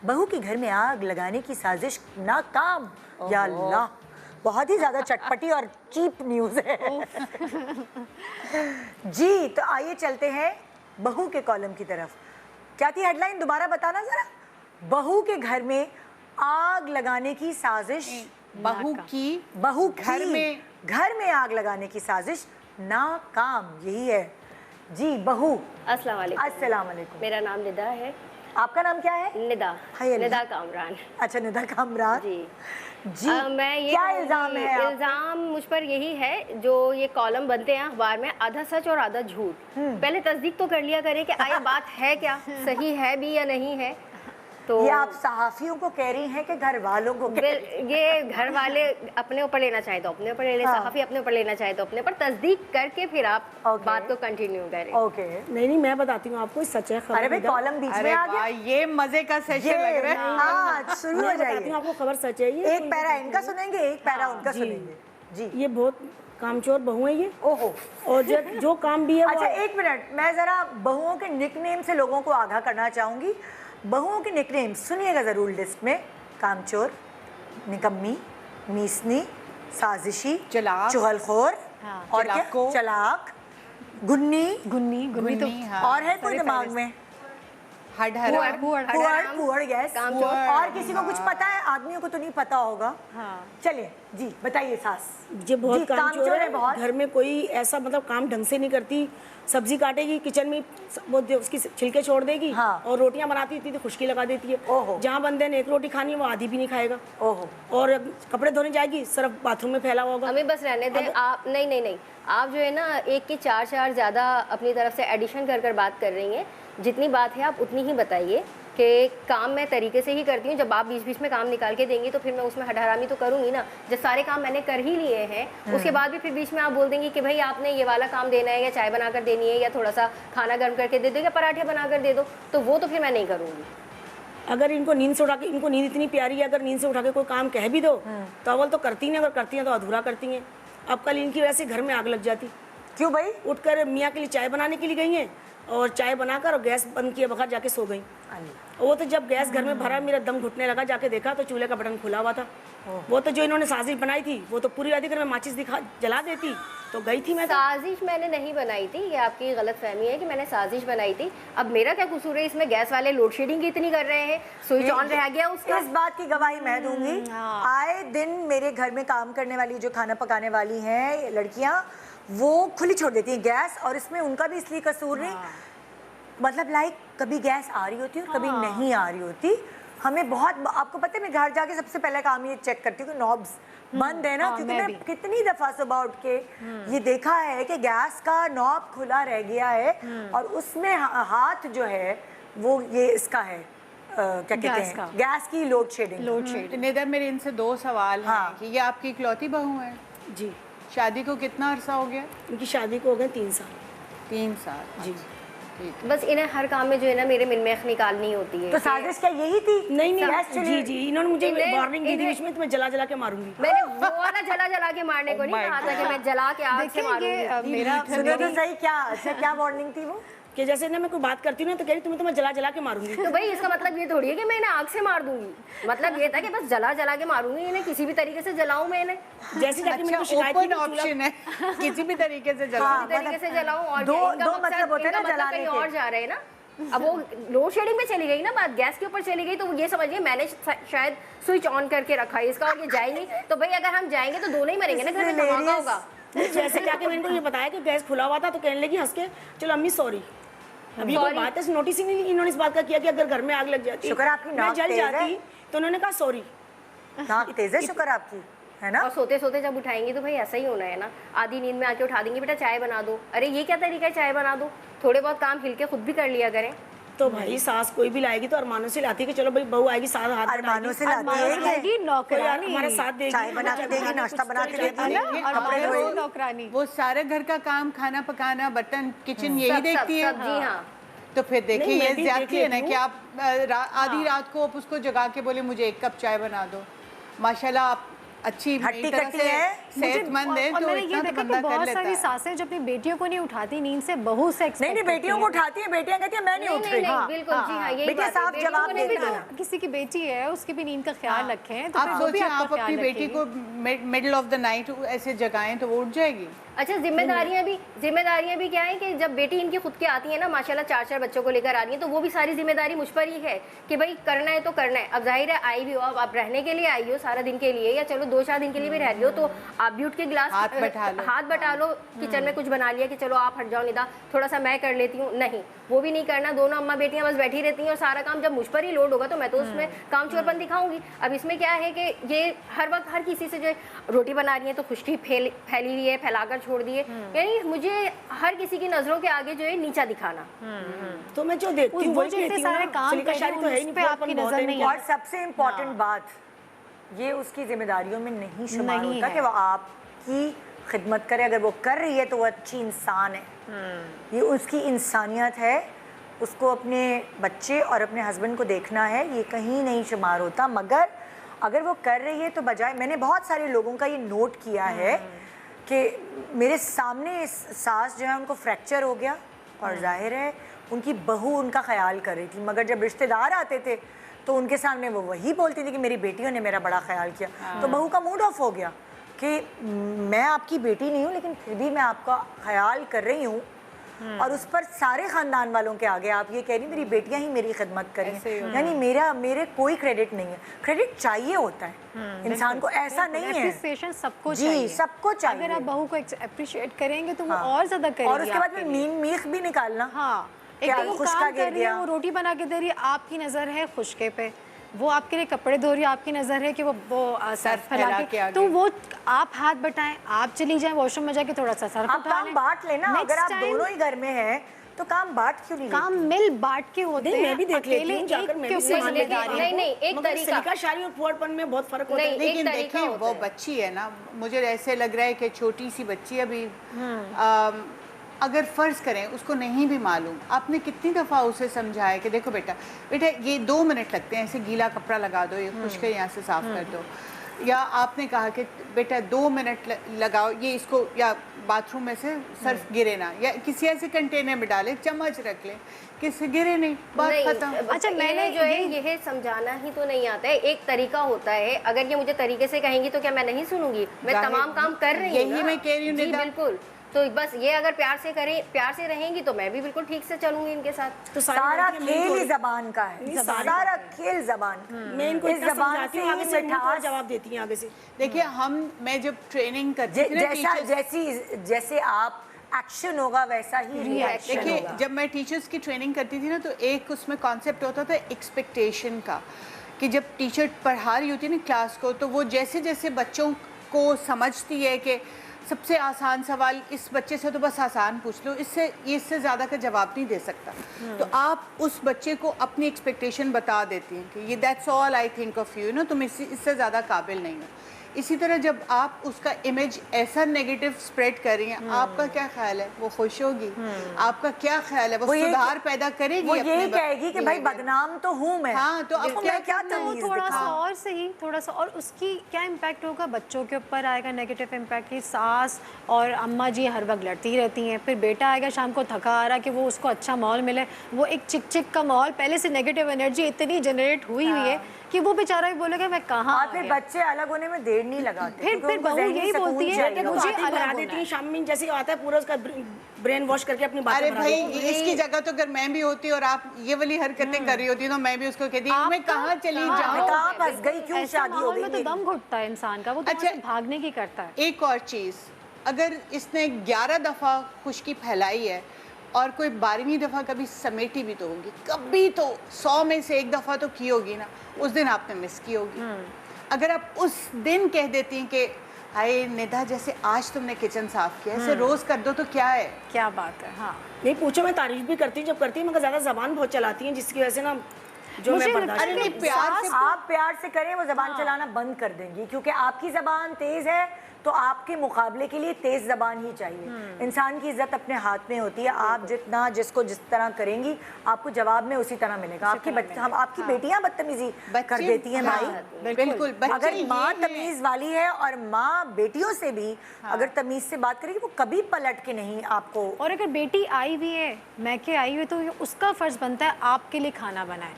बहू के घर में आग लगाने की साजिश नाकाम। या अल्लाह, बहुत ही ज्यादा चटपटी और चीप न्यूज है। जी, तो आइए चलते हैं बहू के कॉलम की तरफ। क्या थी हेडलाइन, दोबारा बताना जरा। बहू के घर में आग लगाने की साजिश, बहू घर में आग लगाने की साजिश नाकाम, यही है जी। बहू, अस्सलाम वालेकुम। अस्सलाम वालेकुम। मेरा नाम निदा है। आपका नाम क्या है? निदा। हाय निदा कामरान। अच्छा, निदा कामरान जी जी। मैं ये क्या इल्जाम है? इल्जाम मुझ पर यही है, जो ये कॉलम बनते हैं अखबार में, आधा सच और आधा झूठ। पहले तस्दीक तो कर लिया करें कि आया बात है क्या, सही है भी या नहीं है। तो ये आप सहाफियों को कह रही हैं कि घर वालों को ये घर वाले अपने ऊपर लेना चाहे तो अपने ऊपर ले लें, सहाफी अपने ऊपर लेना चाहे तो अपने ऊपर, तस्दीक करके फिर आप बात को कंटिन्यू करें। ओके। नहीं, मैं बताती हूँ आपको, सच है खबर। अरे भाई, कॉलम बीच में आ गया। ये मजे का सेशन लग रहा है। हाँ, शुरू हो बताती जाइए। हूँ आपको, खबर सच है। ये एक पैरा इनका सुनेंगे, एक पैरा उनका सुनेंगे जी। ये बहुत कामचोर बहू है ये। ओहो। और जो काम भी है अच्छा, एक मिनट, मैं जरा बहुओं के निकनेम से लोगों को आगाह करना चाहूंगी। बहुओं के निकनेम सुनिएगा जरूर लिस्ट में। कामचोर, निकम्मी, मीसनी, साजिशी, चालाक, चुगलखोर, और क्या? चालाक, गुन्नी गुन्नी, हाँ। और है कोई दिमाग में? पुअड़, यस। और किसी को कुछ पता है? आदमियों को तो नहीं पता होगा। चलिए जी, बताइए सास। ये बहुत जी, कामचोर है। बहुत। घर में कोई ऐसा मतलब काम ढंग से नहीं करती। सब्जी काटेगी किचन में, वो उसकी छिलके छोड़ देगी। हाँ। और रोटियां बनाती थी तो खुशकी लगा देती है। ओहो। जहाँ बंदे ने एक रोटी खानी है वो आधी भी नहीं खाएगा। ओहो। और कपड़े धोने जाएगी, सिर्फ बाथरूम में फैला हुआ होगा। हमें बस रहने दें आप। नहीं, आप जो है ना, एक की चार ज़्यादा अपनी तरफ से एडिशन कर बात कर रही हैं। जितनी बात है आप उतनी ही बताइए कि काम मैं तरीके से ही करती हूँ। जब आप बीच बीच में काम निकाल के देंगी तो फिर मैं उसमें हरामी तो करूँगी ना। जब सारे काम मैंने कर ही लिए हैं, उसके बाद भी फिर बीच में आप बोल देंगी कि भाई आपने ये वाला काम देना है, या चाय बनाकर देनी है, या थोड़ा सा खाना गर्म करके दे दो, या पराठे बनाकर दे दो, तो वो तो फिर मैं नहीं करूँगी। अगर इनको नींद से उठा के, इनको नींद इतनी प्यारी है, अगर नींद से उठा के कोई काम कह भी दो तो अव्वल तो करती नहीं, अगर करती हैं तो अधूरा करती हैं। अब कल इनकी वजह से घर में आग लग जाती। क्यों भाई? उठकर मियाँ के लिए चाय बनाने के लिए गई हैं, और चाय बनाकर और गैस बंद किए बगैर जाके सो गई। वो तो जब गैस घर में भरा, मेरा दम घुटने लगा, जाके देखा तो चूल्हे का बटन खुला हुआ था। वो तो जो इन्होंने साजिश बनाई थी, वो तो पूरी रात घर में माचिस जला देती तो गई थी मैं। साजिश मैंने नहीं बनाई थी, ये आपकी गलत फहमी है कि मैंने साजिश बनाई थी। अब मेरा क्या कसूर है इसमें? गैस वाले लोड शेडिंग की इतनी कर रहे हैं, स्विच ऑन रह गया उसका। इस बात की गवाही मैं दूंगी। आए दिन मेरे घर में काम करने वाली, जो खाना पकाने वाली हैं लड़कियां, वो खुली छोड़ देती हैं गैस, और इसमें उनका भी इसलिए कसूर नहीं। मतलब लाइक कभी गैस आ रही होती है और कभी नहीं आ रही होती। हमें बहुत, आपको पता है, मैं घर जाके सबसे पहले काम ये चेक करती हूँ कि नॉब्स बंद है ना, क्योंकि मैं कितनी दफा सुबह उठ के ये देखा है कि गैस का नॉब खुला रह गया है और उसमें हाथ जो है वो ये इसका है, क्या कहते हैं, गैस की लोड शेडिंग। निदर, मेरे इनसे दो सवाल हैं कि ये आपकी इकलौती बहू है? जी। शादी को कितना अरसा हो गया? इनकी शादी को हो गए 3 साल। 3 साल, जी। बस इन्हें हर काम में जो है ना मेरे मिनमेख निकालनी होती है। तो साजिश क्या यही थी? नहीं, जी, इन्होंने मुझे वार्निंग दी थी इसमें, तो मैं जला के मारूंगी। मैंने वो वाला जला के मारने को नहीं कहा था कि मैं जला के आग से मारूंगी। मेरा सुनो तो सही, क्या वार्निंग थी वो? कि जैसे ना मैं कोई बात करती हूँ ना तो कह रही तुम्हें तो मैं जला के मारूंगी। तो भाई इसका मतलब ये थोड़ी है कि मैं इन्हें आग से मार दूंगी। मतलब ये था कि बस जला के मारूंगी इन्हें, किसी भी तरीके से जलाऊं मैं इन्हें। जैसे जाके मेरे को शिकायत की ऑप्शन है, किसी भी तरीके से जलाऊं। किसी तरीके से जलाऊं। और दो मतलब होते हैं ना जलाने के, और जा रहे हैं ना। अब वो लोड शेडिंग में चली गई ना बात, गैस के ऊपर चली गई, तो ये समझिए मैंने शायद स्विच ऑन करके रखा है इसका, और ये जाएंगी तो भाई अगर हम जाएंगे तो दोनों ही मरेंगे ना, घर में धमाका होगा। जैसे जाके मैंने ये बताया कि गैस खुला हुआ था तो कहने लगी हंस के, चलो अम्मी सॉरी। अभी कोई बात है, नोटिस ही नहीं इन्होंने इस बात का किया कि अगर घर में आग लग जाती, शुक्र आपकी मैं जल जाती, तो उन्होंने कहा सॉरी। नाक तेज है, शुक्र आपकी, है ना। और सोते सोते जब उठाएंगी तो भाई ऐसा ही होना है ना, आधी नींद में आके उठा देंगी, बेटा चाय बना दो। अरे ये क्या तरीका है, चाय बना दो? थोड़े बहुत काम हिल के खुद भी कर लिया करें। तो भाई सास कोई भी लाएगी तो अरमानों से लाती है कि चलो भाई बहू आएगी, साथ हाथ अरमानों से लाती है, नौकरानी हमारा साथ देगी, चाय बना के देगी, नाश्ता बना के देगी, कपड़े धोएगी। वो सारे घर का काम, खाना पकाना, बर्तन, किचन, यही देखती है। जी हाँ। तो फिर देखिए ये ज्यादती है ना कि आप आधी रात को आप उसको जगा के बोले मुझे 1 कप चाय बना दो। माशाल्लाह आप अच्छी हट्टी मेरी तरह कट्टी से है। सेहतमंद है और तो मैंने ये इतना तो देखा कि बंदा कर बहुत लेता सारी है। सासें जो अपनी बेटियों को नहीं उठाती नींद से बहू से नहीं एक्सपेक्ट नहीं, बेटियों को उठाती है, बेटियां कहती है मैं नहीं नहीं उठ नहीं रही। नहीं बिल्कुल जी हाँ यही बेटियां बात है। साफ बेटियों जवाब को नहीं देती भी हैं। किसी की बेटी है उसकी भी नींद का ख्याल रखें तो आप फिर वो भी सोचिए आपका आप अपनी ख्याल बेटी रखेगी। को मिडिल ऑफ द नाइट ऐसे जगाएं तो वो उठ जाएगी। अच्छा जिम्मेदारियां भी क्या है कि जब बेटी इनकी खुद की आती है ना माशाल्लाह 4 बच्चों को लेकर आ रही है तो वो भी सारी जिम्मेदारी मुझ पर ही है कि भाई करना है तो करना है। अब जाहिर है आई भी हो, अब आप रहने के लिए आई हो सारा दिन के लिए या चलो 2-4 दिन के लिए भी रह रही हो तो आप भी उठ के गिलास हाथ बटा लो। किचन में कुछ बना लिया कि चलो आप हट जाओ निदा थोड़ा सा मैं कर लेती हूँ, नहीं वो भी नहीं करना। दोनों अम्मा बेटियां बस बैठी रहती हैं और सारा काम जब मुझ पर ही लोड होगा तो मैं तो उसमें काम चोरपन दिखाऊंगी। अब इसमें क्या है कि ये हर वक्त हर किसी से जो है रोटी बना रही है तो खुशकी फैली हुई है, फैलाकर छोड़ दी है, यानी मुझे हर किसी की नजरों के आगे जो है नीचा दिखाना। तो मैं जो देखती हूँ वो वही जो कहती इतने हूँ सारे ना, काम सलीका कर शारी रहे तो है हैं, ही उस पे नहीं, आपकी बहुत नजर है। नहीं और सबसे इम्पोर्टेंट बात ये उसकी जिम्मेदारियों में नहीं शुमार नहीं होता है। कि वो आपकी खिदमत करे। अगर वो कर रही है तो वो अच्छी इंसान है, ये उसकी इंसानियत है। उसको अपने बच्चे और अपने हस्बैंड को देखना है, ये कहीं नहीं शुमार होता। मगर अगर वो कर रही है तो बजाय, मैंने बहुत सारे लोगों का ये नोट किया है कि मेरे सामने सास जो है उनको फ्रैक्चर हो गया और जाहिर है उनकी बहू उनका ख्याल कर रही थी, मगर जब रिश्तेदार आते थे तो उनके सामने वो वही बोलती थी कि मेरी बेटियों ने मेरा बड़ा ख्याल किया। तो बहू का मूड ऑफ हो गया कि मैं आपकी बेटी नहीं हूँ लेकिन फिर भी मैं आपका ख्याल कर रही हूँ और उस पर सारे खानदान वालों के आगे आप ये कह रही मेरी बेटियां ही मेरी खिदमत करें, यानी मेरे कोई क्रेडिट नहीं है। क्रेडिट चाहिए होता है इंसान को, ऐसा नहीं है। एप्रिसिएशन सबको जी, चाहिए, सबको चाहिए। अगर आप बहू को अप्रिशिएट करेंगे तो वो और ज्यादा करेगी और उसके बाद आपके में लिए। मीख भी निकालना। हाँ, एक क्या तो वो खुशका काम गिर कर रही है, गया। वो रोटी बना के दे रही है, आपकी नजर है खुशके पे, वो आपके लिए कपड़े धो रही है, आपकी नजर है कि वो सर्फ फैला के आगे। तो वो आप हाथ बटाएं, आप चली जाएं वॉशरूम में जाके थोड़ा सा सर्फ आप उठा काम लें। बांट लेना। Next अगर आप time दोनों ही घर में हैं तो काम बांट क्यों नहीं काम मिल बांट के होते नहीं, हैं। मैं भी देख लेती हूँ, जाकर मैं भी क्यों संभाल लेती हूँ। नहीं, नहीं, एक मगर तरीका। सलीका शारी और फुहड़पन में बहुत फर्क होता है। नहीं, लेकिन एक तरीका देखिए होता वो है। बच्ची है ना, मुझे ऐसे लग रहा है कि छोटी सी बच्ची अभी अगर फ़र्ज़ करें उसको नहीं भी मालूम, आपने कितनी दफ़ा उसे समझाया कि देखो बेटा ये 2 मिनट लगते हैं, ऐसे गीला कपड़ा लगा दो, ये खुश्क यहाँ से साफ़ कर दो, या आपने कहा कि बेटा 2 मिनट लगाओ, ये इसको या बाथरूम में से सर्फ गिरे ना, या किसी ऐसे कंटेनर में डालें, चम्मच रख लें कि इससे गिरे नहीं, बात खत्म। अच्छा मैंने जो है ये समझाना ही तो नहीं आता है, एक तरीका होता है। अगर ये मुझे तरीके से कहेंगी तो क्या मैं नहीं सुनूंगी? मैं तमाम काम कर रही हूँ, यही मैं कह रही हूँ जी निदा। बिल्कुल। तो बस ये अगर प्यार से करें, प्यार से रहेंगी तो मैं भी बिल्कुल ठीक से चलूंगी इनके साथ। तो सारा लड़कियां मेरी खेल ही थोड़ी- जबान का है, सारा खेल जबान। मैं इनको इस इतना जबान समझाती हूँ, से आगे ही से मिठास- थोड़ा जवाब देती हैं आगे से। देखिए मैं जब ट्रेनिंग करती थी ना टीचर्स, जैसे आप एक्शन होगा वैसा ही रिएक्शन देखिए होगा। जब मैं टीचर्स की ट्रेनिंग करती थी ना तो एक उसमें कॉन्सेप्ट होता था एक्सपेक्टेशन का, कि जब टीचर पढ़ा रही होती है ना क्लास को तो वो जैसे जैसे बच्चों को समझती है कि सबसे आसान सवाल इस बच्चे से तो बस आसान पूछ लो, इससे ज़्यादा का जवाब नहीं दे सकता, तो आप उस बच्चे को अपनी एक्सपेक्टेशन बता देती हैं कि ये that's all I think of you, तुम इससे ज़्यादा काबिल नहीं हो। इसी तरह जब आप उसका इमेज ऐसा नेगेटिव स्प्रेड कर रही हैं, आपका क्या ख्याल है वो खुश होगी? आपका क्या ख्याल है वो सुधार पैदा करेगी? वो यही अपने कहेगी कि भाई बदनाम तो हूँ मैं। हाँ, तो अब देखो क्या मैं क्या तो वो तमीज़ थोड़ा सा दिखाऊं? और सही, थोड़ा सा और उसकी क्या इम्पैक्ट होगा बच्चों के ऊपर आएगा, नेगेटिव इम्पैक्ट की सास और अम्मा जी हर वक्त लड़ती रहती हैं, फिर बेटा आएगा शाम को थका आ रहा कि वो उसको अच्छा माहौल मिले, वो एक चिक चिक का माहौल, पहले से नेगेटिव एनर्जी इतनी जनरेट हुई है कि वो बेचारा भी बोलेगा मैं कहाँ और आ फिर गया। बच्चे अलग होने में देर नहीं लगाते, फिर क्योंकि उनको बहू ज़हनी यही सुकून बोलती है चाहिए कि होता मुझे है। बातें अलग बढ़ा होना देती है। हैं, शामिन जैसे आता है पूरा उसका ब्रेन वॉश करके अपनी बातें अरे बढ़ा भाई देती हैं। इसकी जगह तो अगर मैं भी होती और आप ये वाली हरकतें कर रही होती तो मैं भी उसको कहती मैं कहाँ चली मैं जाऊँ। कहाँ फंस गई, क्यों ऐसा शादी हो माहौल गई में तो मेरी? दम घुटता है इंसान का, वो तो अच्छा, वहाँ से भागने की करता है। एक और चीज़, अगर इसने 11 दफ़ा खुशकी फैलाई है और कोई 12वीं दफ़ा कभी समेटी भी तो होगी, कभी तो 100 में से 1 दफ़ा तो की होगी ना, उस दिन आपने मिस की होगी। अगर आप उस दिन कह देती हैं कि हाय निधा जैसे आज तुमने किचन साफ किया, ऐसे रोज़ कर दो तो क्या है? क्या बात है। हाँ नहीं पूछो, मैं तारीफ भी करती हूँ जब करती हूँ, मगर ज़्यादा ज़बान बहुत चलाती हैं जिसकी वजह से ना जो मैं मुझे बर्दाश्त लगता है अरे कि नहीं, प्यार से आप प्यार से करें, वो जबान चलाना बंद कर देंगी, क्योंकि आपकी जबान तेज है तो आपके मुकाबले के लिए तेज जबान ही चाहिए। इंसान की इज्जत अपने हाथ में होती है, आप जितना जिसको जिस तरह करेंगी आपको जवाब में उसी तरह मिलेगा। आपकी बेटियां बदतमीजी कर देती हैं भाई, बिल्कुल, बच्चे अगर ये माँ हैं। तमीज वाली है और माँ बेटियों से भी अगर तमीज से बात करेगी, वो कभी पलट के नहीं आपको। और अगर बेटी आई हुई है, मैके आई हुई है, तो उसका फर्ज बनता है आपके लिए खाना बनाए।